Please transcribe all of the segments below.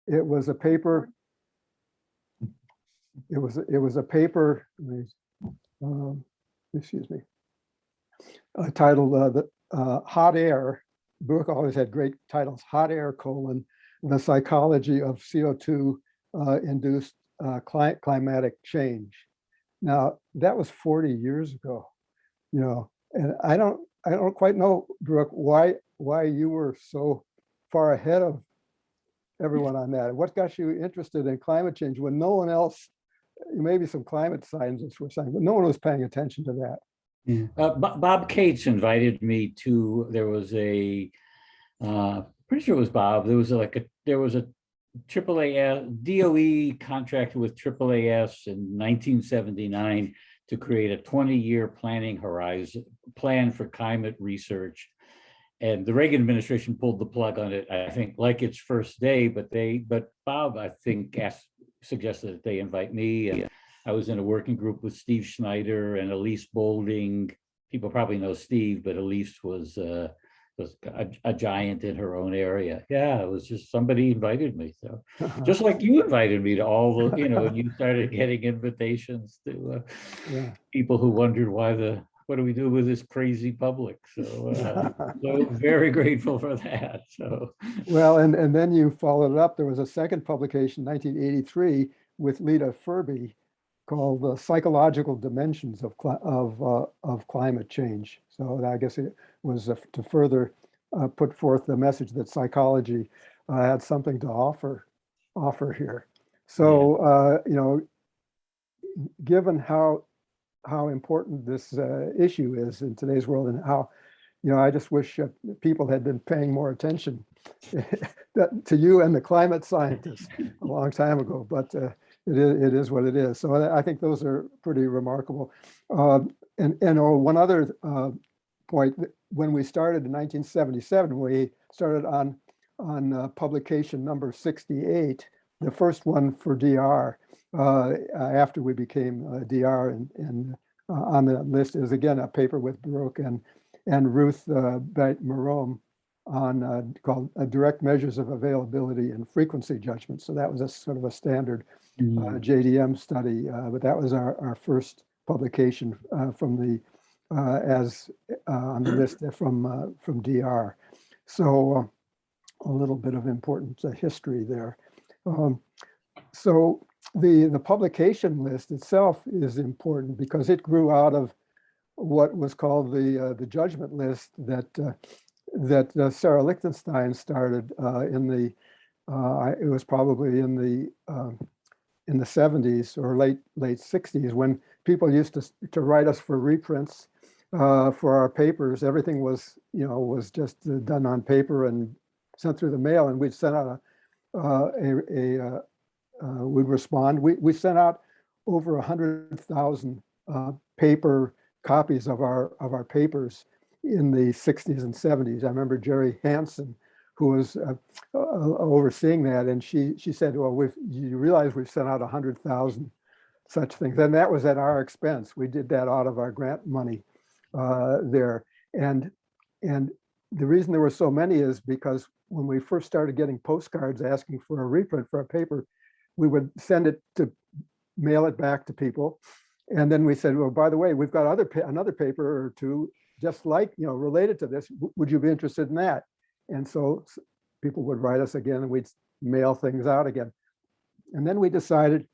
it was a paper. It was a paper. Excuse me. Titled the Hot Air. Baruch always had great titles. Hot Air: the psychology of CO2 induced climatic change. Now that was 40 years ago, and I don't quite know, Baruch, why you were so far ahead of everyone on that. What got you interested in climate change when no one else, maybe some climate scientists were saying, but no one was paying attention to that? Yeah. Bob Cates invited me to. There was a, pretty sure it was Bob. There was a AAA DOE contracted with AAAS in 1979 to create a 20-year planning horizon plan for climate research. And the Reagan administration pulled the plug on it, I think, like its first day. But Bob, I think, suggested that they invite me. And I was in a working group with Steve Schneider and Elise Bolding. People probably know Steve, but Elise was a giant in her own area. Yeah, it was just somebody invited me. So just like you invited me to all the, and you started getting invitations to people who wondered what do we do with this crazy public? So, so very grateful for that. So well, and then you followed it up. There was a second publication, 1983, with Lita Furby, called "The Psychological Dimensions of Climate Change." So I guess it was to further put forth the message that psychology had something to offer here. So given how important this issue is in today's world, and how, I just wish people had been paying more attention to you and the climate scientists a long time ago, but it is what it is. So I think those are pretty remarkable. And one other point, when we started in 1977, we started on publication number 68, the first one for DR. After we became DR, and on the list is again a paper with Baruch and Ruth Beit-Marom on called Direct Measures of Availability and Frequency Judgment. So that was a sort of a standard JDM study, but that was our first publication from the on the list from DR. So a little bit of important history there. So the publication list itself is important because it grew out of what was called the judgment list that Sarah Lichtenstein started it was probably in the 70s or late 60s, when people used to write us for reprints for our papers. Everything was just done on paper and sent through the mail, and we'd send out we'd respond. We sent out over 100,000 paper copies of our papers in the 60s and 70s. I remember Jerry Hansen, who was overseeing that, and she said, "Well, you realize we've sent out 100,000 such things," and that was at our expense. We did that out of our grant money there, and the reason there were so many is because when we first started getting postcards asking for a reprint for a paper, we would mail it back to people. And then we said, well, by the way, we've got another paper or two just like, related to this. Would you be interested in that? And so people would write us again, and we'd mail things out again. And then we decided,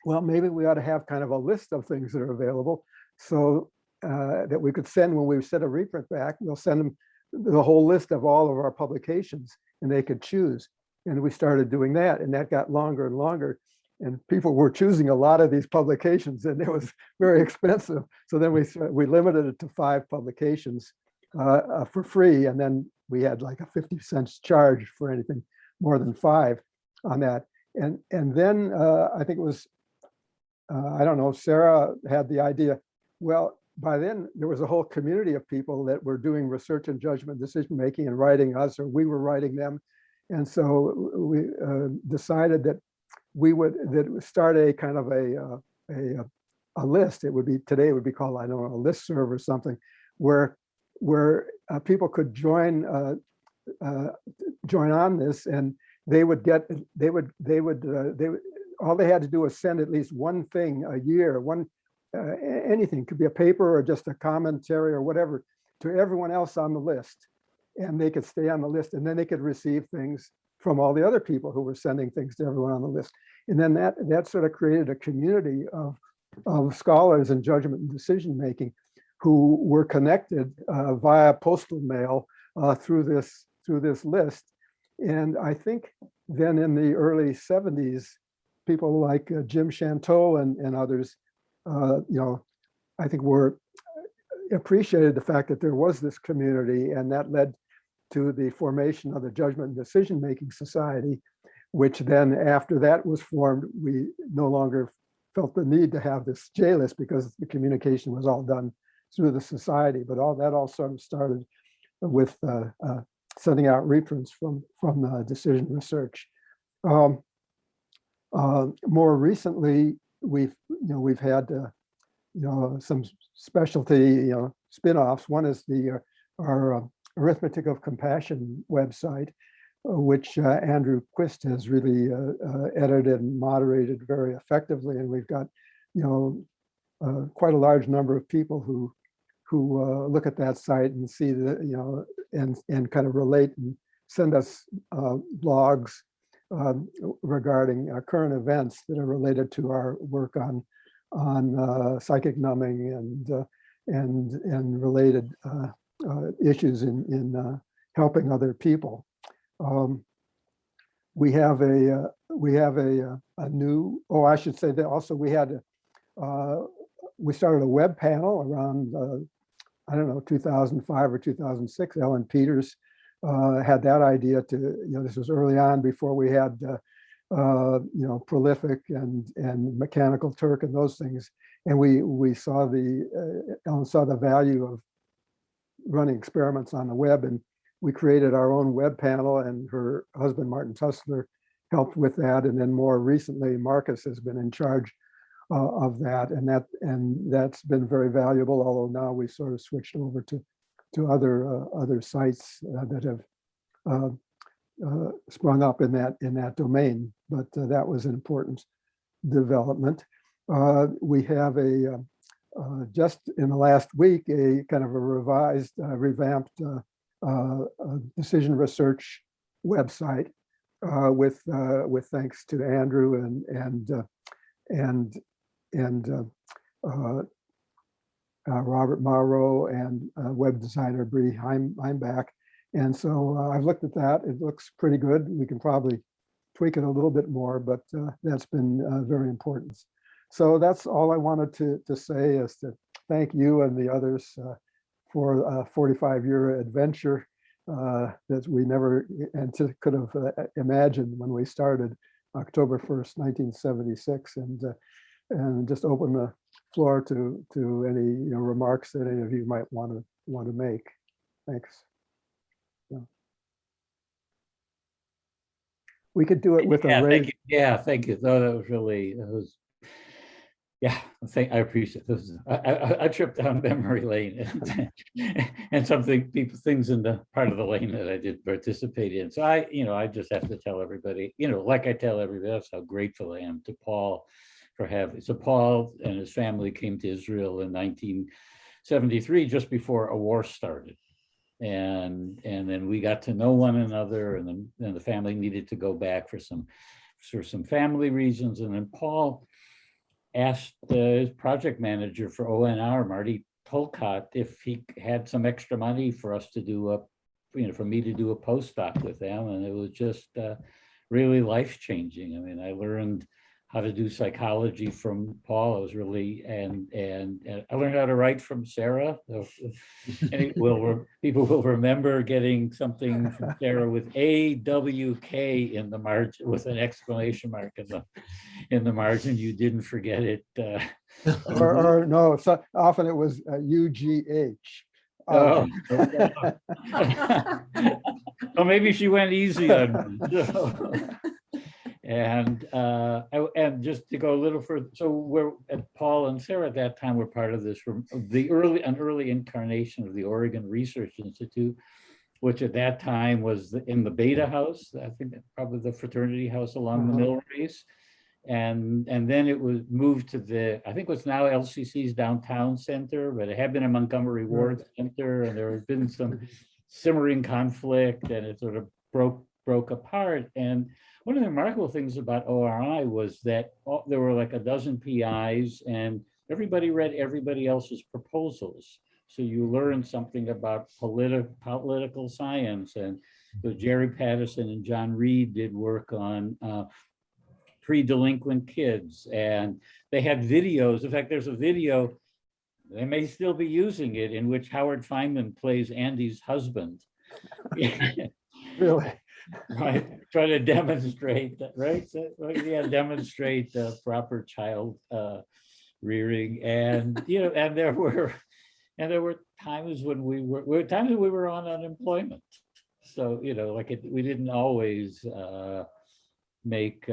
well, maybe we ought to have kind of a list of things that are available, so that we could send, when we send a reprint back, we'll send them the whole list of all of our publications, and they could choose. And we started doing that, and that got longer and longer. And people were choosing a lot of these publications, and it was very expensive. So then we limited it to 5 publications for free, and then we had like a 50 cents charge for anything more than 5 on that. And then I think it was, I don't know, Sarah had the idea. Well, by then there was a whole community of people that were doing research and judgment decision making and writing us, or we were writing them. And so we decided that we would start a kind of a list. Today it would be called, I don't know, a listserv or something, where people could join on this, and they would get, all they had to do was send at least one thing a year, anything, could be a paper or just a commentary or whatever, to everyone else on the list. And they could stay on the list, and then they could receive things from all the other people who were sending things to everyone on the list. And then that sort of created a community of scholars in judgment and decision making who were connected via postal mail through this list. And I think then in the early 70s, people like Jim Chanteau and others, I think were appreciated the fact that there was this community, and that led to the formation of the Judgment and Decision Making Society, which then after that was formed, we no longer felt the need to have this J list because the communication was all done through the society. But all that sort of started with sending out reprints from decision research. More recently, we've had some specialty spin-offs. One is our Arithmetic of Compassion website, which Andrew Quist has really edited and moderated very effectively, and we've got quite a large number of people who look at that site and see the and kind of relate and send us blogs regarding current events that are related to our work on psychic numbing and related issues in helping other people. We have a new, I should say that also we started a web panel around I don't know, 2005 or 2006. Ellen Peters had that idea to, this was early on before we had Prolific and Mechanical Turk and those things. And we saw Ellen saw the value of running experiments on the web, and we created our own web panel, and her husband, Martin Tussler, helped with that. And then more recently, Marcus has been in charge of that, and that's been very valuable, although now we sort of switched over to other sites that have sprung up in that domain. But that was an important development. We have just in the last week, a kind of a revised, revamped decision research website with thanks to Andrew and Robert Morrow and web designer Bree Heimbach. And so I've looked at that. It looks pretty good. We can probably tweak it a little bit more, but that's been very important. So that's all I wanted to say, is to thank you and the others for a 45-year adventure that we never could have imagined when we started October 1st, 1976, and just open the floor to any remarks that any of you might want to make. Thanks. Yeah. We could do it with a raise. Thank you. Yeah, thank you. No, that was really, yeah, I appreciate this. I trip down memory lane and things in the part of the lane that I did participate in. So I just have to tell everybody, like I tell everybody else, how grateful I am to Paul for having. So Paul and his family came to Israel in 1973, just before a war started. And then we got to know one another, and then the family needed to go back for some family reasons. And then Paul asked his project manager for ONR, Marty Tolcott, if he had some extra money for us to do for me to do a postdoc with them. And it was just really life-changing. I mean, I learned how to do psychology from Paul. I was really, and I learned how to write from Sarah. People will remember getting something from Sarah with AWK in the margin, with an exclamation mark in the margin. You didn't forget it. Or no, so often it was UGH. Oh, well, maybe she went easy on me. And just to go a little further, so Paul and Sarah at that time were part of this, an early incarnation of the Oregon Research Institute, which at that time was in the Beta House, I think probably the fraternity house along the mill race. And then it was moved to I think what's now LCC's downtown center, but it had been a Montgomery Ward center, and there had been some simmering conflict, and it sort of broke apart. And one of the remarkable things about ORI was that there were like a dozen PIs, and everybody read everybody else's proposals. So you learn something about political science. And so Jerry Patterson and John Reed did work on pre-delinquent kids, and they had videos. In fact, there's a video, they may still be using it, in which Howard Feynman plays Andy's husband. Really? Right, try to demonstrate that, right? So, yeah, demonstrate proper child rearing. And and there were times when we were on unemployment. So we didn't always make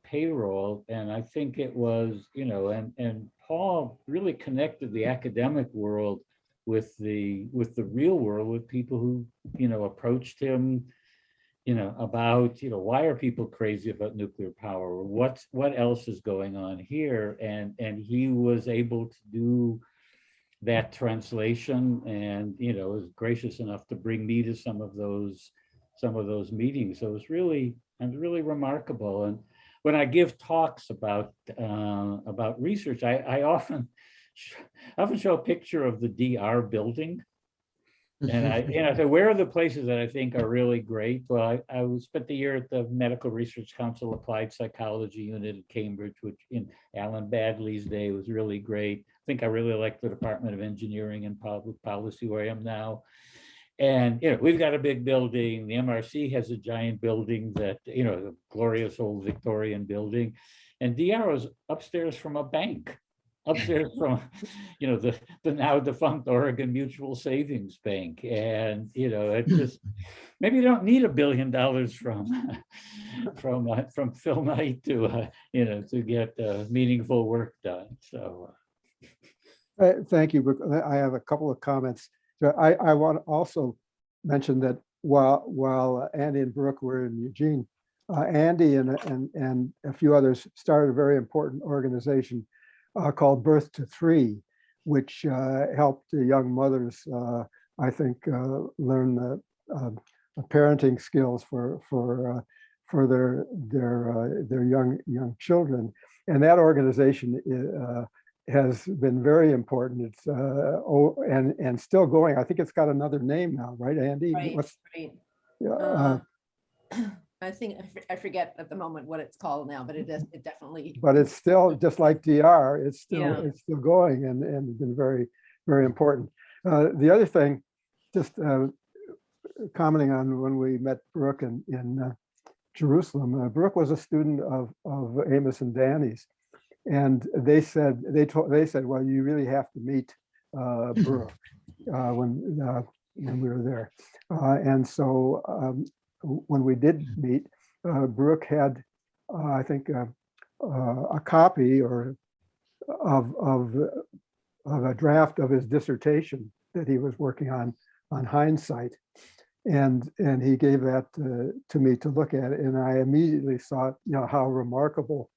payroll. And I think it was and Paul really connected the academic world with the real world, with people who approached him about why are people crazy about nuclear power, what else is going on here, and he was able to do that translation, and was gracious enough to bring me to some of those meetings. So it was really remarkable. And when I give talks about research, I often show a picture of the DR building. And I said, where are the places that I think are really great? Well, I spent the year at the Medical Research Council Applied Psychology Unit at Cambridge, which in Alan Badley's day was really great. I think I really liked the Department of Engineering and Public Policy, where I am now. And we've got a big building. The MRC has a giant building that a glorious old Victorian building, and DR was upstairs from a bank. Upstairs from, the now defunct Oregon Mutual Savings Bank. And, it just, maybe you don't need $1 billion from Phil Knight to get meaningful work done. So. Thank you, Brooke. I have a couple of comments. So I want to also mention that while Andy and Brooke were in Eugene, Andy and a few others started a very important organization called Birth to Three, which helped young mothers, I think, learn the parenting skills for their young children. And that organization has been very important. It's and still going. I think it's got another name now, right, Andy? Right. I think I forget at the moment what it's called now, but it definitely. But it's still just like DR. It's still going and been very, very important. The other thing, just commenting on when we met Brooke in Jerusalem. Brooke was a student of Amos and Danny's, and they said, well, you really have to meet Brooke when we were there, and so. When we did meet, Brooke had, I think, a copy of a draft of his dissertation that he was working on hindsight, and he gave that to me to look at, and I immediately saw how remarkable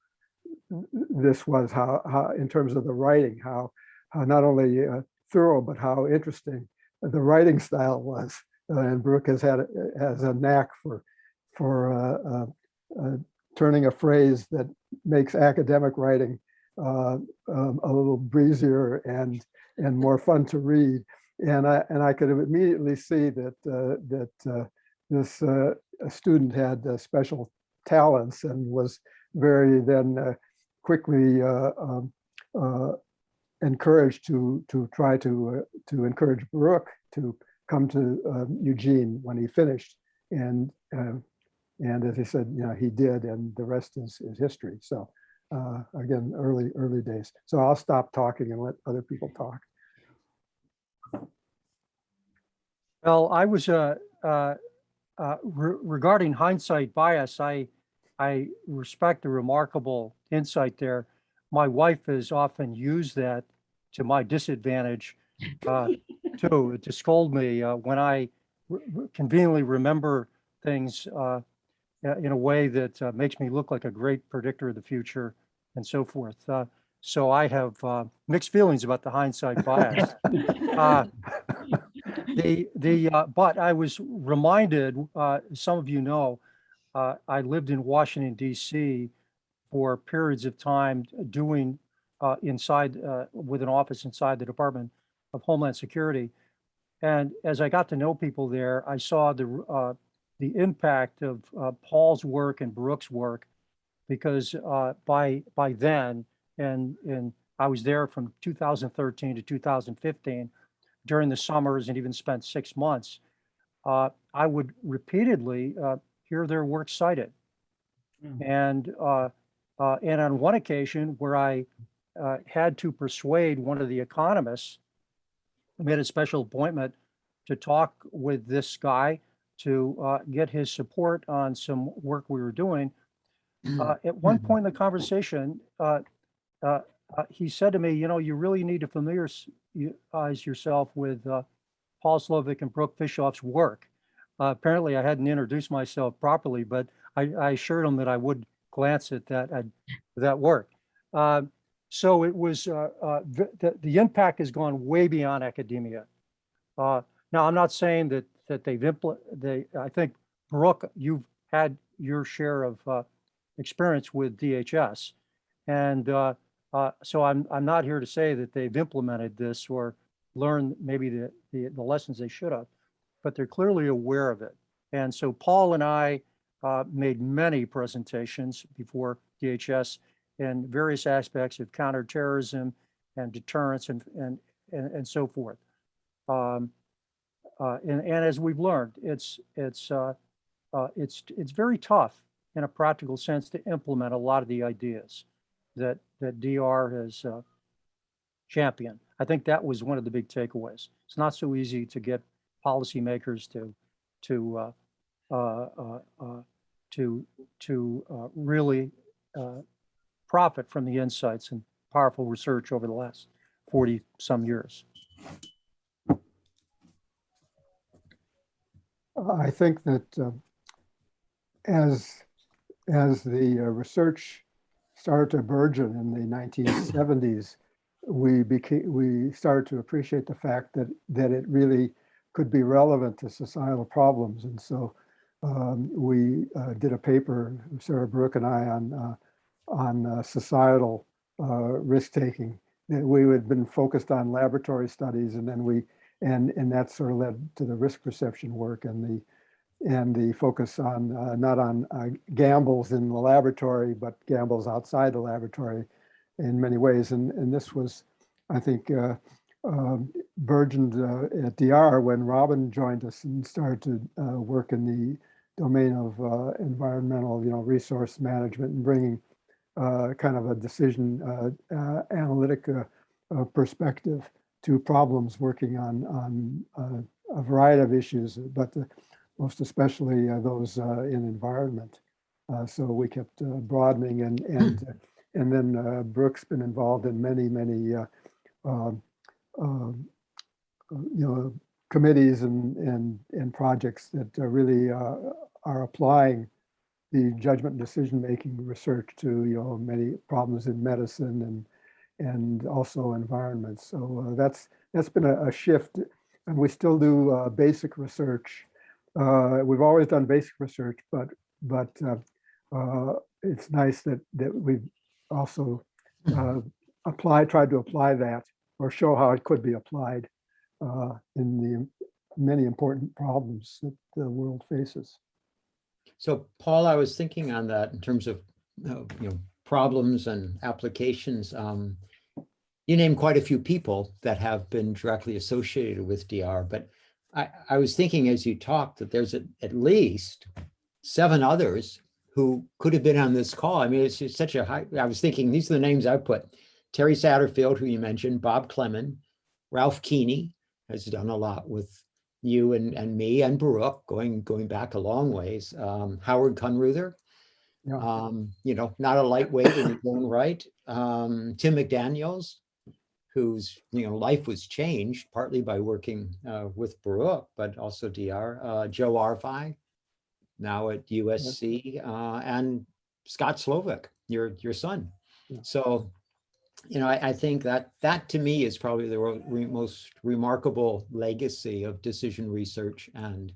this was, how in terms of the writing, how not only thorough but how interesting the writing style was. And Brooke has a knack for turning a phrase that makes academic writing a little breezier and more fun to read. And I could immediately see that this student had special talents and was very then quickly encouraged to try to encourage Brooke to come to Eugene when he finished, and as he said, he did, and the rest is history. So again, early days. So I'll stop talking and let other people talk. Well, I was regarding hindsight bias. I respect the remarkable insight there. My wife has often used that to my disadvantage. To scold me when I conveniently remember things in a way that makes me look like a great predictor of the future and so forth. So I have mixed feelings about the hindsight bias. But I was reminded, some of you know, I lived in Washington, D.C. for periods of time doing with an office inside the Department of Homeland Security. And as I got to know people there, I saw the impact of Paul's work and Baruch's work, because by then, and I was there from 2013 to 2015, during the summers, and even spent 6 months, I would repeatedly hear their work cited. And on one occasion where I had to persuade one of the economists, I made a special appointment to talk with this guy to get his support on some work we were doing. At one point in the conversation, he said to me, you know, you really need to familiarize yourself with Paul Slovic and Baruch Fischhoff's work. Apparently, I hadn't introduced myself properly, but I assured him that I would glance at that work. So it was the impact has gone way beyond academia. Now, I'm not saying that I think, Baruch, you've had your share of experience with DHS, and so I'm not here to say that they've implemented this or learned maybe the lessons they should have, but they're clearly aware of it. And so Paul and I made many presentations before DHS in various aspects of counterterrorism and deterrence and so forth. And as we've learned, it's very tough in a practical sense to implement a lot of the ideas that DR has championed. I think that was one of the big takeaways. It's not so easy to get policymakers to really profit from the insights and powerful research over the last 40 some years. I think that as the research started to burgeon in the 1970s, we started to appreciate the fact that it really could be relevant to societal problems. And so we did a paper, Sarah Baruch and I, on societal risk-taking. We had been focused on laboratory studies, and then and that sort of led to the risk perception work and the focus on not on gambles in the laboratory, but gambles outside the laboratory in many ways. And this was, I think, burgeoned at DR when Robin joined us and started to work in the domain of environmental, resource management, and bringing kind of a decision analytic perspective to problems, working on a variety of issues, but most especially those in environment. So we kept broadening, and then Brooke's been involved in many committees and projects that really are applying the judgment decision-making research to many problems in medicine and also environment. So that's been a shift, and we still do basic research. We've always done basic research, but it's nice that we've also tried to apply that, or show how it could be applied in the many important problems that the world faces. So, Paul, I was thinking on that in terms of problems and applications. You named quite a few people that have been directly associated with DR, but I was thinking as you talked that there's at least 7 others who could have been on this call. I mean, it's just such a high. I was thinking these are the names I put: Terry Satterfield, who you mentioned, Bob Clemon, Ralph Keeney has done a lot with you and me and Baruch, going back a long ways. Howard Kunruther, not a lightweight in his own right. Tim McDaniels, whose life was changed partly by working with Baruch, but also DR, Joe Arvai, now at USC, and Scott Slovak, your son. Yeah. So, I think that to me is probably the most remarkable legacy of decision research and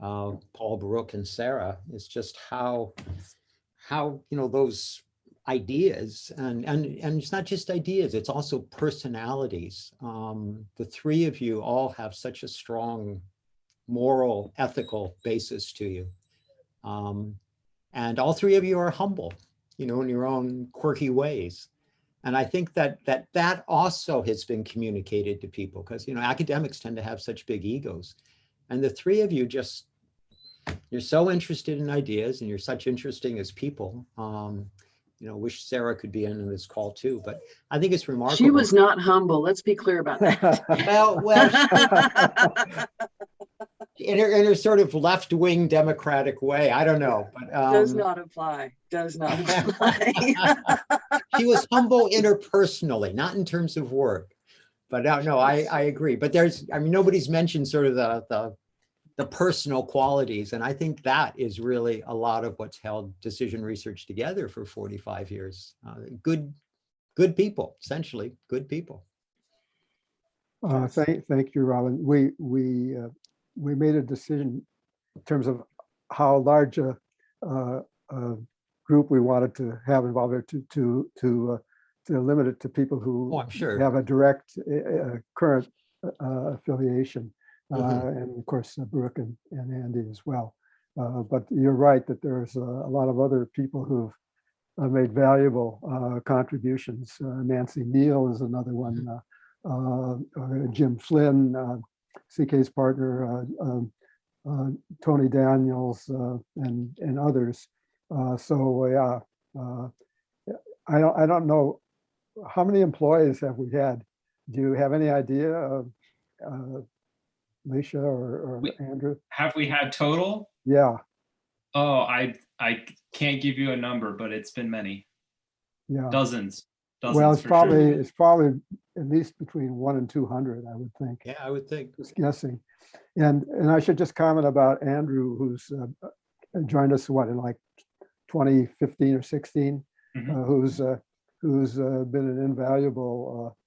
Paul, Baruch, and Sarah, is just how those ideas and it's not just ideas, it's also personalities. The three of you all have such a strong moral, ethical basis to you. And all three of you are humble, in your own quirky ways. And I think that also has been communicated to people, because, academics tend to have such big egos. And the three of you you're so interested in ideas, and you're such interesting as people. Wish Sarah could be in this call too, but I think it's remarkable. She was not humble. Let's be clear about that. Well, in her sort of left-wing democratic way, I don't know, but Does not apply. Does not apply. she was humble interpersonally, not in terms of work. But no, I agree. But nobody's mentioned sort of the personal qualities. And I think that is really a lot of what's held decision research together for 45 years. Good people, essentially, good people. Thank you, Robin. We made a decision in terms of how large a group we wanted to have involved, or to limit it to people who I'm sure. have a direct current affiliation. Mhm. And of course, Baruch and Andi as well. But you're right that there's a lot of other people who've made valuable contributions. Nancy Neal is another one. Jim Flynn, CK's partner, Tony Daniels, and others. I don't know, how many employees have we had? Do you have any idea, Leisha or Andrew? Have we had total? Yeah, Oh, I can't give you a number, but it's been many. yeah. Dozens. Well, it's for probably sure. it's probably at least between 1 and 200, I would think. Yeah, I would think. Just guessing. And I should just comment about Andrew, who's joined us in like 2015 or 16, Mhm. who's been an invaluable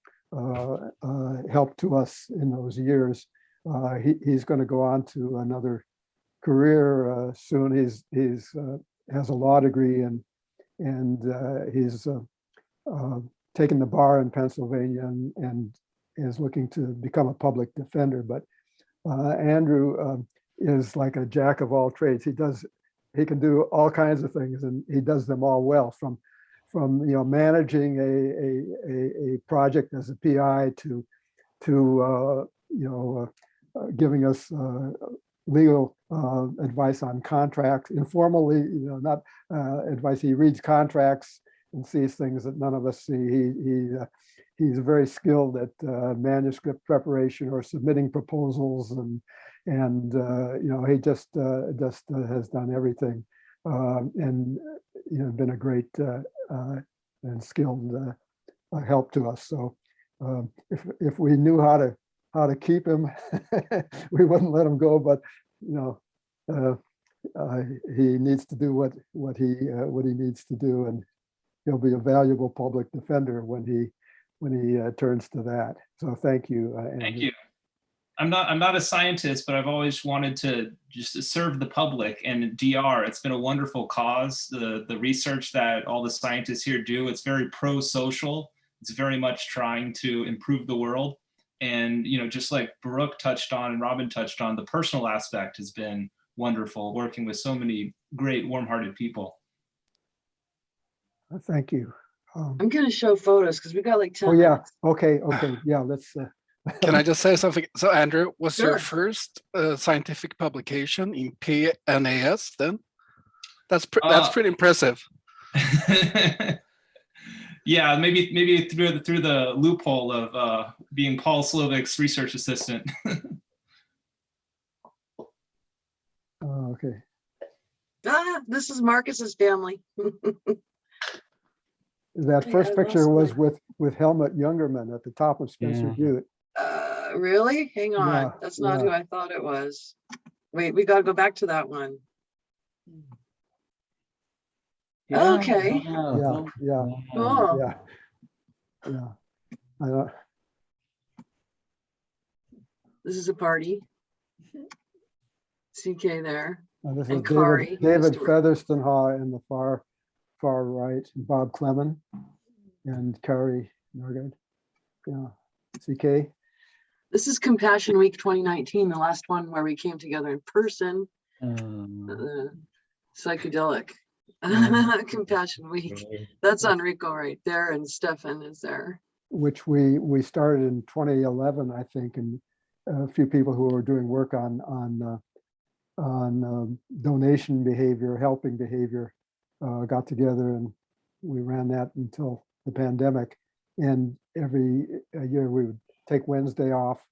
help to us in those years. He's going to go on to another career soon. He's has a law degree, and he's taken the bar in Pennsylvania, and is looking to become a public defender. But Andrew is like a jack of all trades. He can do all kinds of things, and he does them all well, from managing a project as a PI to giving us legal advice on contracts, informally, not advice. He reads contracts and sees things that none of us see. He's very skilled at manuscript preparation or submitting proposals, and he just has done everything, and been a great and skilled help to us. So if we knew how to keep him, we wouldn't let him go. But he needs to do what he needs to do, and he'll be a valuable public defender when he turns to that. So thank you. Thank you. I'm not a scientist, but I've always wanted to just serve the public, and DR, it's been a wonderful cause. The research that all the scientists here do, it's very pro-social. It's very much trying to improve the world. And, just like Baruch touched on and Robin touched on, the personal aspect has been wonderful, working with so many great, warm-hearted people. Thank you. I'm going to show photos because we got like 10 Oh yeah. minutes. Okay. Yeah. Let's. Can I just say something? So Andrew, was Sure. your first scientific publication in PNAS then? That's pretty impressive. Yeah, maybe through the loophole of being Paul Slovak's research assistant. Okay. This is Marcus's family. That Yeah, first I picture lost was with Helmut Jungerman at the top of Spencer Yeah. Butte. Really? Hang on. Yeah, That's not yeah. who I thought it was. Wait, we gotta go back to that one. Yeah, Okay. wow, Yeah, oh, yeah, wow. Oh, yeah, yeah. I don't, this is a party. CK there. this is And Kari, David Mr. Featherstone in the far right, Bob Clemon and Kari Norgard. Yeah, CK. This is Compassion Week 2019, the last one where we came together in person. Um, Psychedelic. Compassion Week. okay. That's Enrico right there, and Stefan is there. Which we started in 2011, I think, and a few people who were doing work on donation behavior, helping behavior, got together, and we ran that until the pandemic. And every year we would take Wednesday off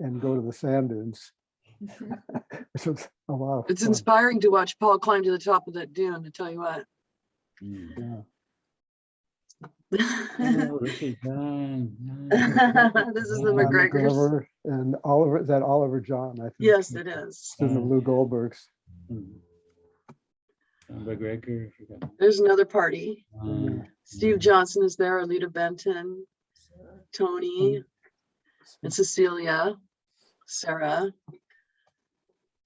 and go to the sand dunes, which was a lot of It's fun. inspiring to watch Paul climb to the top of that dune, to tell you what. Mm. Yeah. Oh, this is John. This is the John McGregors. McGregor and Oliver, is that Oliver John? I think. Yes, it is. Student of Lou Goldberg's. John McGregor. There's another party. Um, Steve Johnson is there, Alita Benton, Tony, and Cecilia, Sarah,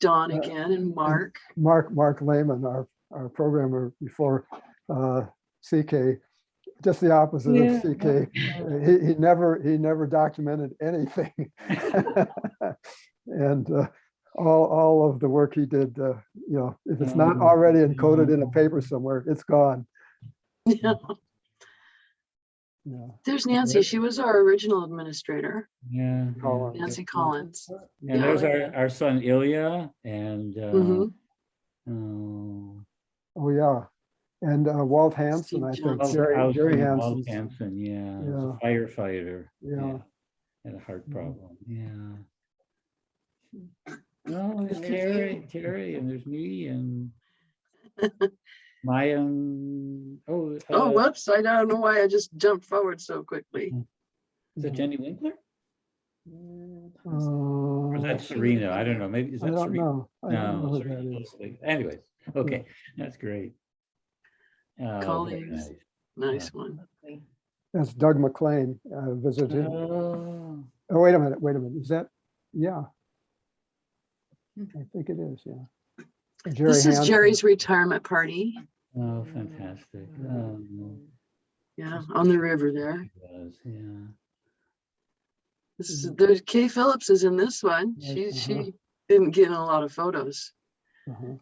Dawn again, and Mark. Mark Lehman, our programmer before CK, just the opposite Yeah. of CK. He never documented anything, and all of the work he did, if it's not already encoded in a paper somewhere, it's gone. Yeah. Yeah. There's Nancy. She was our original administrator, Yeah. Collins. Nancy Collins. And there's our son Ilya and Mhm. Oh yeah, and Walt Hansen, I think Johnson. Jerry Walt Hansen. Hansen, yeah, was Yeah. a firefighter. Yeah. Had a heart Mhm. problem. Yeah. No, there's Terry, and there's me and Maya. Oh, whoops. I don't know why I just jumped forward so quickly. Is that Jenny Winkler? Or is Uh, that Serena? I don't know. Maybe is I that don't Serena? know. I don't know No, who Serena that is. Mosley. Anyways, okay, that's great. Oh, very Colleagues. nice. Nice one. That's Doug McLean, visited him. Oh, Oh, wait a minute. Is that, yeah. I think it is, yeah. Jerry This is Hansen. Jerry's retirement party. oh, fantastic. Yeah, on the river there. Yeah. This is, there's Kay Phillips is in this one. She didn't get in a lot of photos. Uh-huh.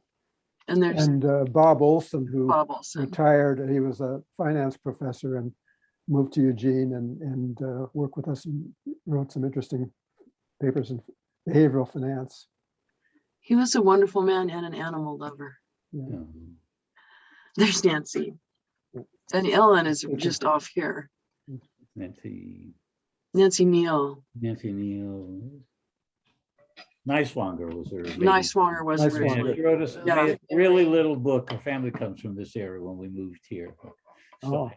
And there's And Bob Olson, who Bob Olson. retired. He was a finance professor and moved to Eugene and worked with us and wrote some interesting papers in behavioral finance. He was a wonderful man and an animal lover. Yeah. There's Nancy. And Ellen is just off here. Nancy Nancy Neal. Neiswanger was her. baby. Neiswanger was Neiswanger. originally. She wrote us Yeah. a really little book. Her family comes from this area when we moved here. Oh.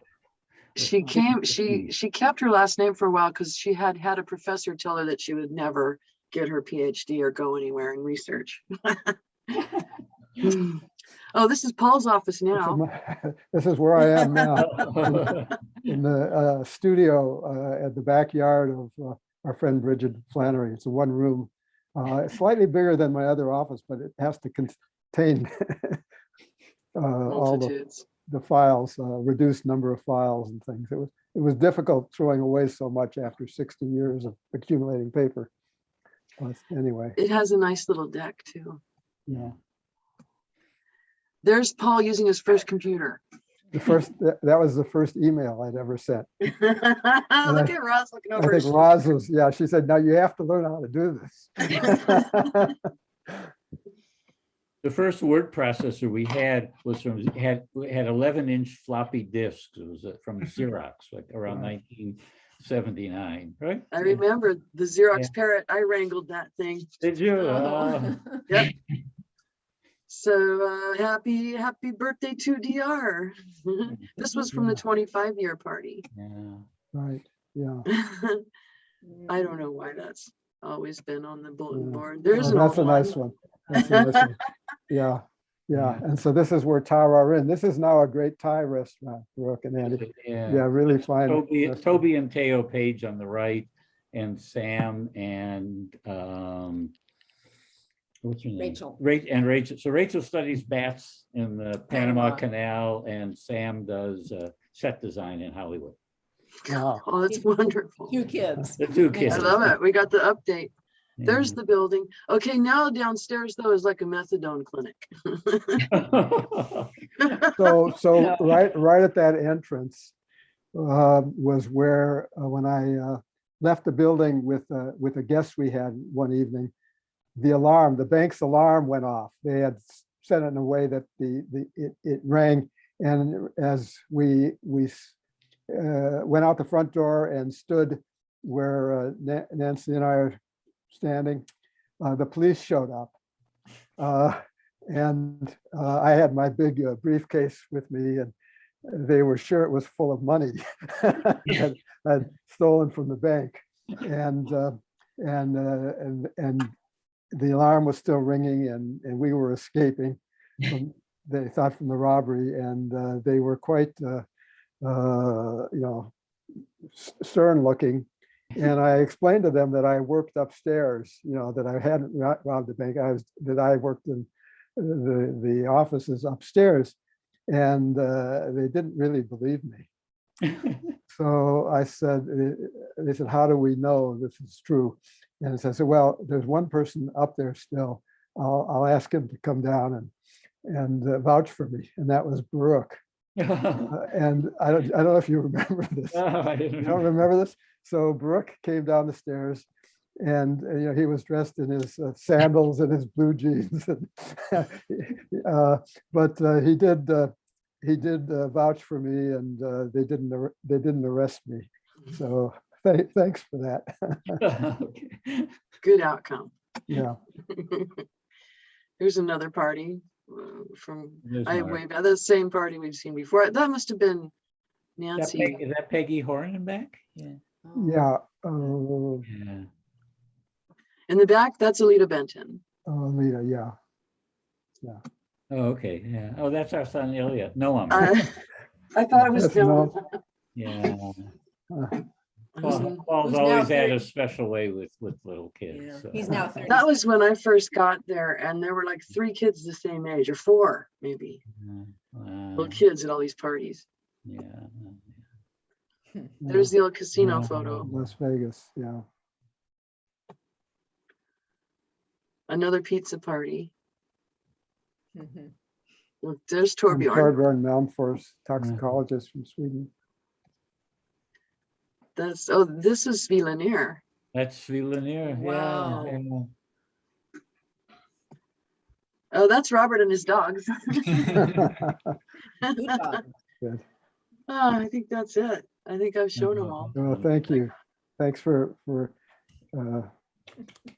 She kept her last name for a while because she had a professor tell her that she would never get her PhD or go anywhere in research. Oh, this is Paul's office now. This is where I am now, in the studio at the backyard of our friend Bridget Flannery. It's a one room, slightly bigger than my other office, but it has to contain all Multitudes. the files, reduced number of files and things. It was difficult throwing away so much after 60 years of accumulating paper. But anyway, It has a nice little deck too. yeah. There's Paul using his first computer. That was the first email I'd ever sent. Look at Roz looking over. I think Roz was, yeah, she said, now you have to learn how to do this. The first word processor we had was had 11-inch floppy disks. It was from Xerox, like around 1979, right? I remember the Xerox Parrot. I wrangled that thing. Did you? Yep. So happy birthday to DR. This was from the 25-year party. Yeah. Right, yeah. I don't know why that's always been on the bulletin Yeah. board. There's Oh, an old that's a nice one. That's a nice one. Yeah, yeah. And so this is where Tara in. This is now a great Thai restaurant, Brooke and Andy. Yeah, really fine. restaurant. Toby and Teo Page on the right, and Sam and what's her name? Rachel. Rachel. So Rachel studies bats in the Panama Panama. Canal, and Sam does set design in Hollywood. Wow. Oh, that's wonderful. Few kids. The two I kids. love it. We got the update. There's Yeah. the building. Okay, now downstairs though is like a methadone clinic. So right at that entrance was where when I left the building with a guest we had one evening, the bank's alarm went off. They had set it in a way that it rang, and as we went out the front door and stood where Nancy and I are standing, the police showed up. And I had my big briefcase with me, and they were sure it was full of money I'd stolen from the bank. And the alarm was still ringing, and we were escaping from, they thought, from the robbery, and they were quite stern looking. And I explained to them that I worked upstairs, that I hadn't robbed the bank. That I worked in the offices upstairs, and they didn't really believe me. So I said, they said, how do we know this is true? And I said, well, there's one person up there still. I'll ask him to come down and vouch for me. And that was Baruch. And I don't know if you remember this. You don't remember this? So Baruch came down the stairs, and he was dressed in his sandals and his blue jeans. But he did vouch for me, and they didn't arrest me. So thanks for that. Good outcome. Yeah. Here's another party from There's I Mark. wave at the same party we've seen before. That must have been Nancy. Is that Peggy Hornbeck? Yeah. Yeah. Yeah. In the back, that's Alita Benton. Lita, yeah. Oh, okay. Yeah. Oh, that's our son Ilya. Noam. I thought it was Yes, Dylan. Yeah. Who's Paul's now always had 30. a special way with little kids. Yeah, so. he's now 30. That was when I first got there, and there were like 3 kids the same age, or 4 maybe. Little kids at all these parties. Yeah. There's the old casino Yeah. photo. Las Vegas, yeah. Another pizza party. Mhm. Look, there's And Torbjorn. Torbjorn Malmfors, toxicologist from Sweden. This is Villanir. That's Villanir. Wow. Yeah. Oh, that's Robert and his dogs. Good dog. Good. I think that's it. I think I've shown them all. Well, thank you. Thanks for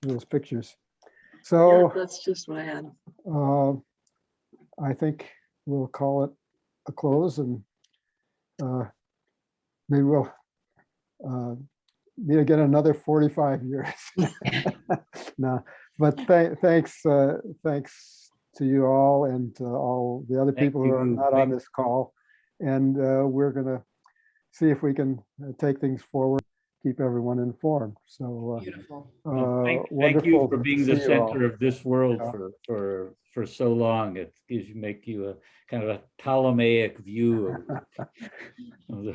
those pictures. Yeah, So that's just what I had. I think we'll call it a close, and maybe we'll meet again another 45 years. No, but thanks to you all, and to all the other Thank people who are you. not on this call. And we're gonna see if we can take things forward, keep everyone informed. So Beautiful. Well, thank you wonderful for to being the see you all. center of this world Yeah. for so long. It make you a kind of a Ptolemaic view of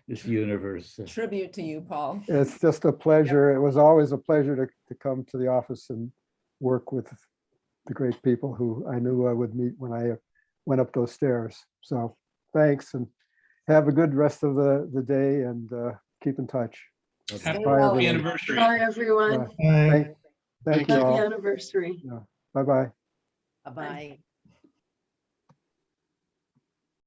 this universe. Tribute to you, Paul. It's just a pleasure. It was always a pleasure to come to the office and work with the great people who I knew I would meet when I went up those stairs. So thanks, and have a good rest of the day, and keep in touch. Happy Bye, everyone. anniversary. Bye, everyone. Thank you Happy all. anniversary. Bye-bye. Bye-bye.